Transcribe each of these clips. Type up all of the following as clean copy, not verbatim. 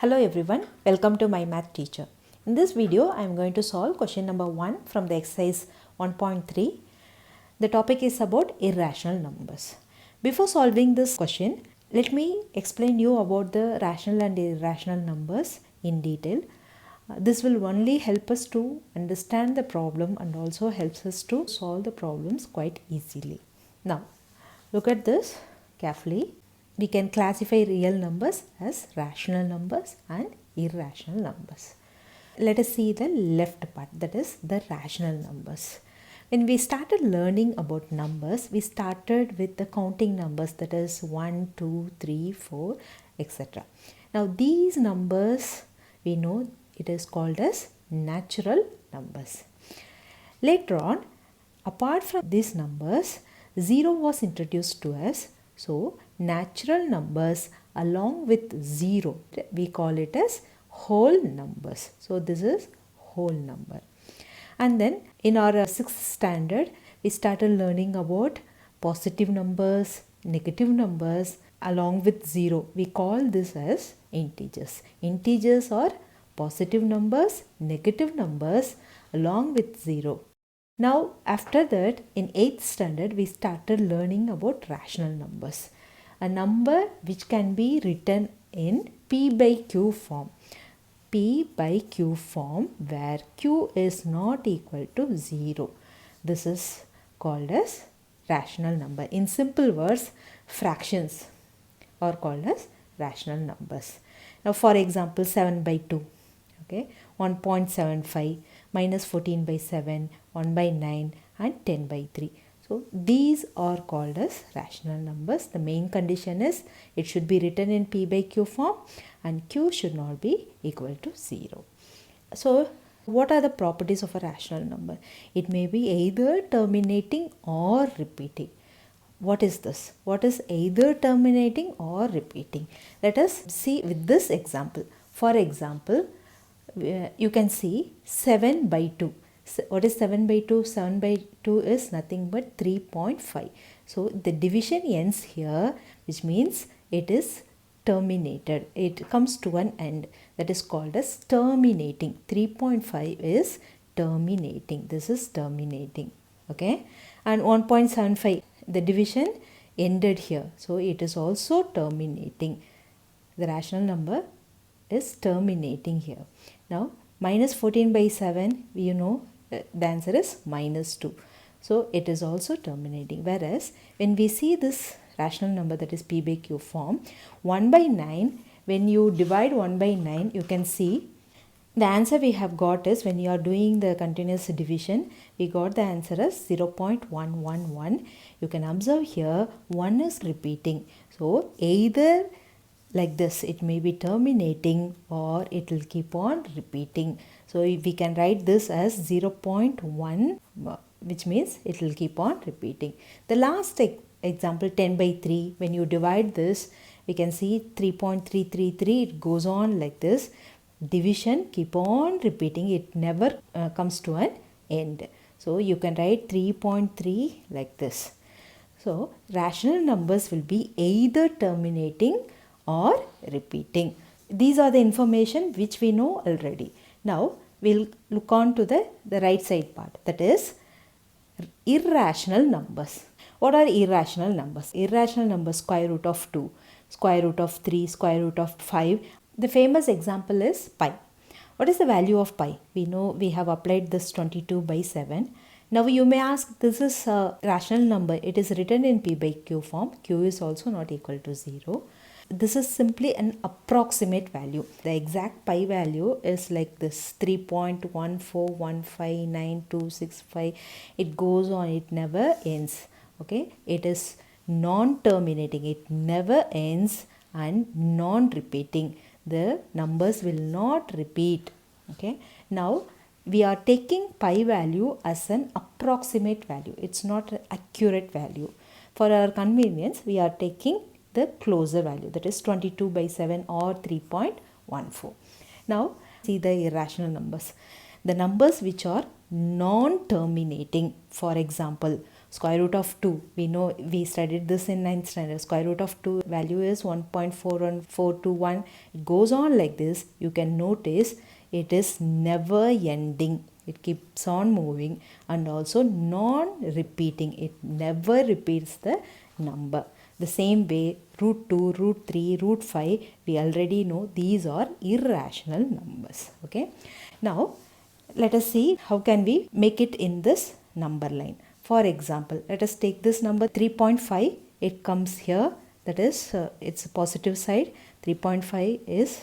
Hello everyone, welcome to my math teacher. In this video, I am going to solve question number 1 from the exercise 1.3. The topic is about irrational numbers. Before solving this question, let me explain you about the rational and irrational numbers in detail. This will only help us to understand the problem and also helps us to solve the problems quite easily. Now, look at this carefully. We can classify real numbers as rational numbers and irrational numbers. Let us see the left part, that is the rational numbers. When we started learning about numbers, we started with the counting numbers, that is 1, 2, 3, 4, etc. Now these numbers, we know it is called as natural numbers. Later on, apart from these numbers, 0 was introduced to us. So natural numbers along with 0, we call it as whole numbers. So this is whole number. And then in our 6th standard, we started learning about positive numbers, negative numbers along with 0. We call this as integers. Integers are positive numbers, negative numbers along with 0. Now after that, in 8th standard, we started learning about rational numbers. A number which can be written in P by Q form. P by Q form where Q is not equal to 0. This is called as rational number. In simple words, fractions are called as rational numbers. Now for example, 7 by 2. Okay, 1.75 minus 14 by 7, 1 by 9 and 10 by 3. So these are called as rational numbers. The main condition is it should be written in P by Q form and Q should not be equal to 0. So what are the properties of a rational number? It may be either terminating or repeating. What is this? What is either terminating or repeating? Let us see with this example. For example, you can see 7 by 2. What is 7 by 2? 7 by 2 is nothing but 3.5. So the division ends here, which means it is terminated. It comes to an end. That is called as terminating. 3.5 is terminating. This is terminating. Okay. And 1.75, the division ended here. So it is also terminating. The rational number is terminating here. Now minus 14 by 7, you know the answer is minus 2. So it is also terminating. Whereas when we see this rational number, that is P by Q form, 1 by 9, when you divide 1 by 9, you can see the answer we have got is, when you are doing the continuous division, we got the answer as 0.111. You can observe here 1 is repeating. So either like this, it may be terminating or it will keep on repeating. So we can write this as 0.1, which means it will keep on repeating. The last example, 10 by 3, when you divide this, we can see 3.333, it goes on like this. Division keep on repeating, it never comes to an end. So you can write 3.3 like this. So rational numbers will be either terminating or repeating. These are the information which we know already. Now we'll look on to the right side part, that is irrational numbers. What are irrational numbers? Irrational numbers: square root of 2, square root of 3, square root of 5. The famous example is pi. What is the value of pi? We know we have applied this 22 by 7. Now you may ask, this is a rational number. It is written in P by Q form. Q is also not equal to 0. This is simply an approximate value. The exact pi value is like this: 3.1415925. It goes on, it never ends. Okay, it is non-terminating, it never ends, and non-repeating. The numbers will not repeat. Okay, now we are taking pi value as an approximate value. It's not an accurate value. For our convenience, we are taking the closer value, that is 22 by 7 or 3.14. Now see the irrational numbers. The numbers which are non-terminating, for example Square root of 2, we know, we studied this in 9th standard. Square root of 2 value is 1.41421. It goes on like this. You can notice it is never ending. It keeps on moving and also non-repeating. It never repeats the number. The same way, root 2, root 3, root 5, we already know these are irrational numbers. Okay. Now, let us see how can we make it in this number line. For example, let us take this number 3.5. It comes here. That is, it's a positive side. 3.5 is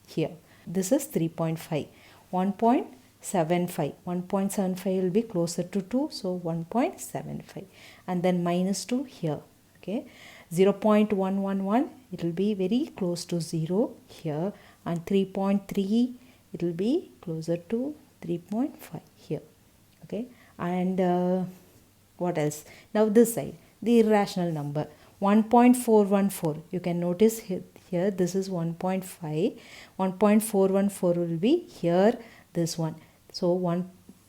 here. This is 3.5. 1.75. 1.75 will be closer to 2. So, 1.75. And then minus 2 here. Okay. 0.111. It will be very close to 0 here. And 3.3. It will be closer to 3.5 here. Okay. And what else? Now this side, the irrational number 1.414. You can notice here this is 1.5. 1.414 will be here, this one. So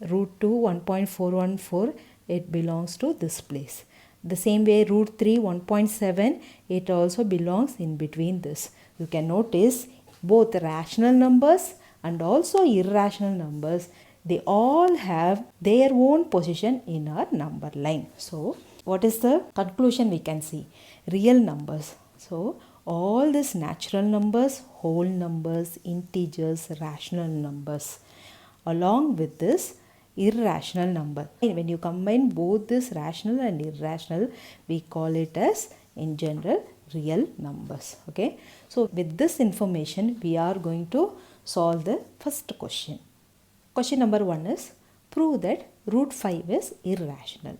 root 2 1.414, it belongs to this place. The same way root 3 1.7, it also belongs in between this. You can notice both rational numbers and also irrational numbers, they all have their own position in our number line. So, what is the conclusion we can see? Real numbers. So, all these natural numbers, whole numbers, integers, rational numbers, along with this irrational number. When you combine both this rational and irrational, we call it as, in general, real numbers. Okay. So, with this information, we are going to solve the first question. Question number 1 is, prove that root 5 is irrational.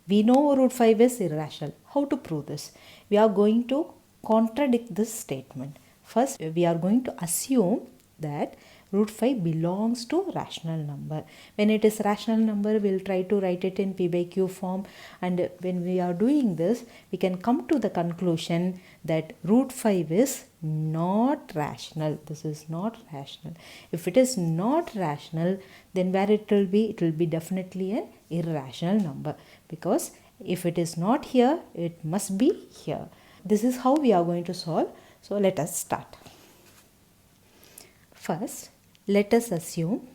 We know root 5 is irrational. How to prove this? We are going to contradict this statement. First, we are going to assume that root 5 belongs to rational number. When it is rational number, we will try to write it in P by Q form, and when we are doing this, we can come to the conclusion that root 5 is not rational. This is not rational. If it is not rational, then where it will be? It will be definitely an irrational number, because if it is not here, it must be here. This is how we are going to solve. So let us start. First, let us assume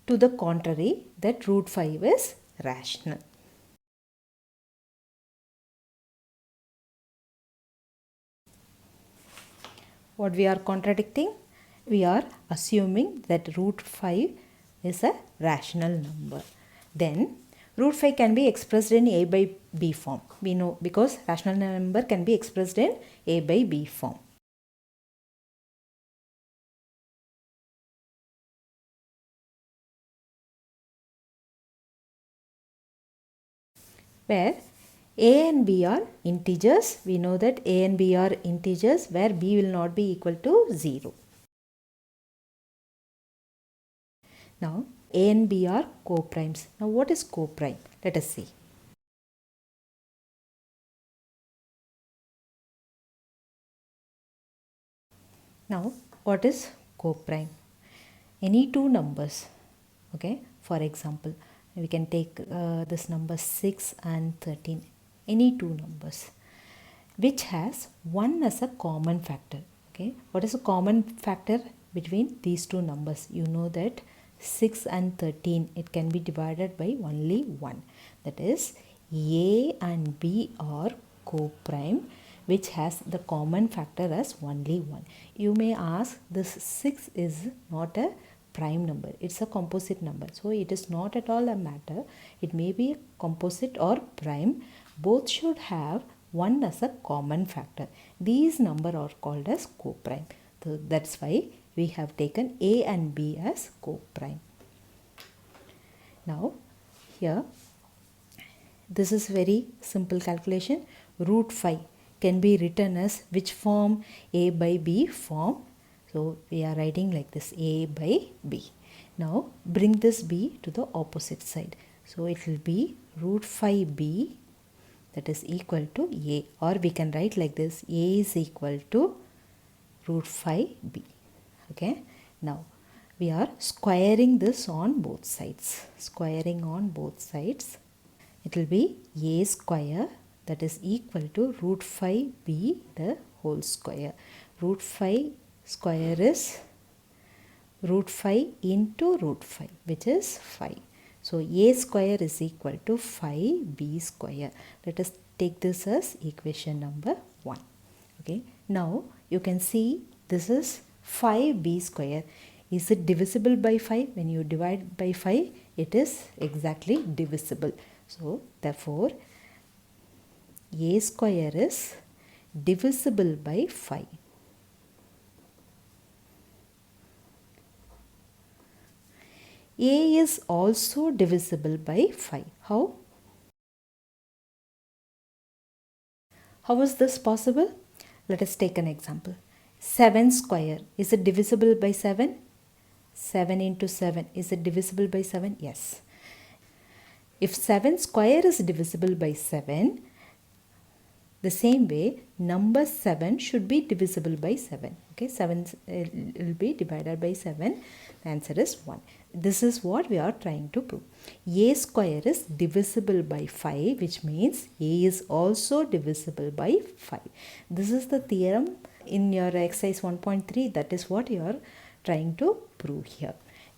to the contrary that root 5 is rational. What we are contradicting? We are assuming that root 5 is a rational number. Then root 5 can be expressed in A by B form. We know, because rational number can be expressed in A by B form. Where A and B are integers. We know that A and B are integers where B will not be equal to 0. Now A and B are co-primes. Now what is co-prime? Let us see. Now what is co-prime? Any two numbers. Okay. For example, we can take this number 6 and 13. Any two numbers which has 1 as a common factor. Okay. What is a common factor between these two numbers? You know that 6 and 13, it can be divided by only 1. That is, A and B are co-prime which has the common factor as only 1. You may ask, this 6 is not a prime number. It's a composite number. So it is not at all a matter. It may be a composite or prime. Both should have 1 as a common factor. These numbers are called as co-prime. So that's why we have taken A and B as co-prime. Now here, this is very simple calculation. Root 5 can be written as which form? A by B form. So we are writing like this, A by B. Now bring this B to the opposite side. So it will be root 5B, that is equal to A, or we can write like this, A is equal to root 5B. Okay. Now we are squaring this on both sides. Squaring on both sides. It will be a square, that is equal to root 5b the whole square. Root 5 square is root 5 into root 5, which is 5. So a square is equal to 5b square. Let us take this as equation number 1. Okay. Now you can see this is 5b square. Is it divisible by 5? When you divide by 5, it is exactly divisible. So therefore a square is divisible by 5. A is also divisible by 5. How? How is this possible? Let us take an example. 7 square. Is it divisible by 7? 7 into 7. Is it divisible by 7? Yes. If 7 square is divisible by 7, the same way number 7 should be divisible by 7. Okay, 7 will be divided by 7. The answer is 1. This is what we are trying to prove. A square is divisible by 5, which means A is also divisible by 5. This is the theorem in your exercise 1.3. That is what you are trying to prove here.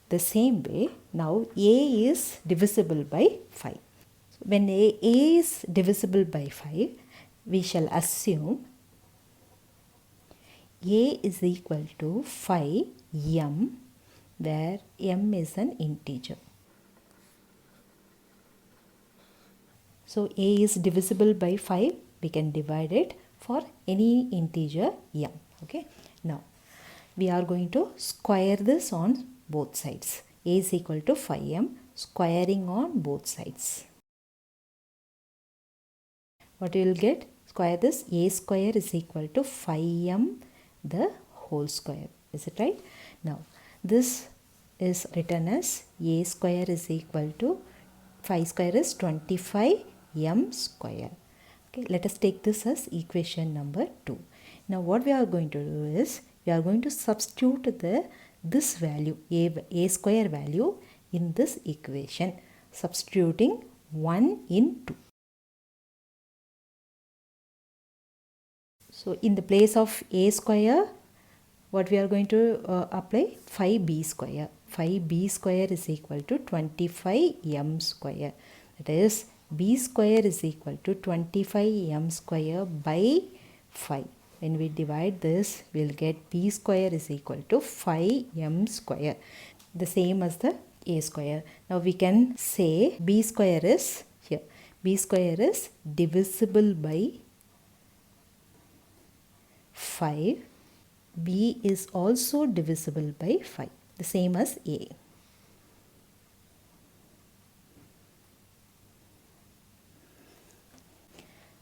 The same way, now A is divisible by 5. So when A is divisible by 5, we shall assume A is equal to 5m, where m is an integer. So A is divisible by 5, we can divide it for any integer m. Okay. Now we are going to square this on both sides. A is equal to 5m, squaring on both sides. What you will get? Square this. A square is equal to 5m the whole square. Is it right? Now this is written as a square is equal to 5 square is 25m square. Okay, let us take this as equation number 2. Now what we are going to do is we are going to substitute this value a square value in this equation, substituting 1 in 2. So in the place of a square, what we are going to apply? 5b square. 5b square is equal to 25m square. That is, b square is equal to 25m square by 5. When we divide this, we will get b square is equal to 5m square. The same as the a square. Now we can say b square is here. B square is divisible by 5. B is also divisible by 5. The same as A.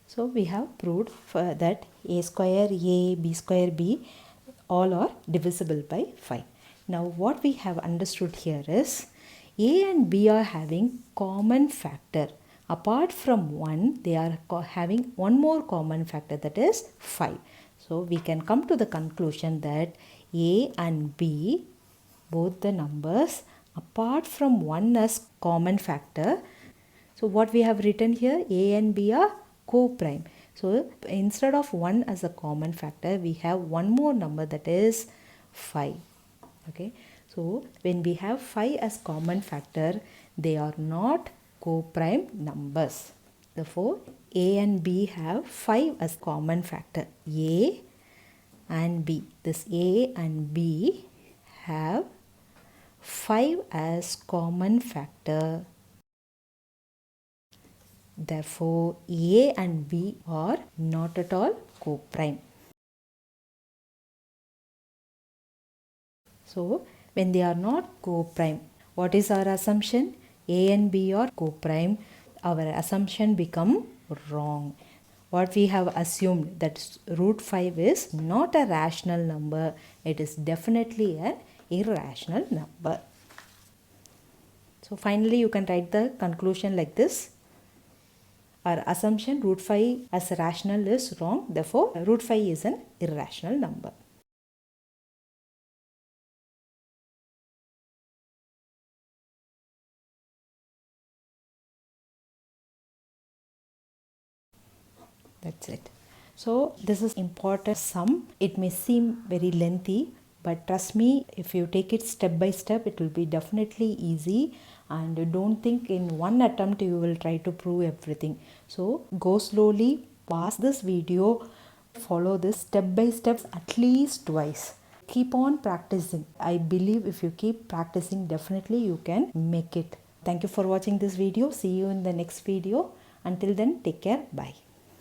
So we have proved that A square, A, B square, B all are divisible by 5. Now what we have understood here is A and B are having common factor. Apart from 1, they are having one more common factor, that is 5. So we can come to the conclusion that A and B, both the numbers, apart from 1 as common factor. So what we have written here, A and B are co-prime. So instead of 1 as a common factor, we have one more number, that is 5. Okay. So when we have 5 as common factor, they are not co-prime numbers. Therefore, A and B have 5 as common factor. A and B. This A and B have 5 as common factor. Therefore, A and B are not at all co-prime. So, when they are not co-prime, what is our assumption? A and B are co-prime. Our assumption become wrong. What we have assumed, that root 5 is not a rational number. It is definitely an irrational number. So finally you can write the conclusion like this. Our assumption root 5 as rational is wrong. Therefore, root 5 is an irrational number. That's it. So this is important sum. It may seem very lengthy, but trust me, if you take it step by step, it will be definitely easy. And don't think in one attempt you will try to prove everything. So go slowly, pause this video, follow this step by step at least twice. Keep on practicing. I believe if you keep practicing, definitely you can make it. Thank you for watching this video. See you in the next video. Until then, take care. Bye.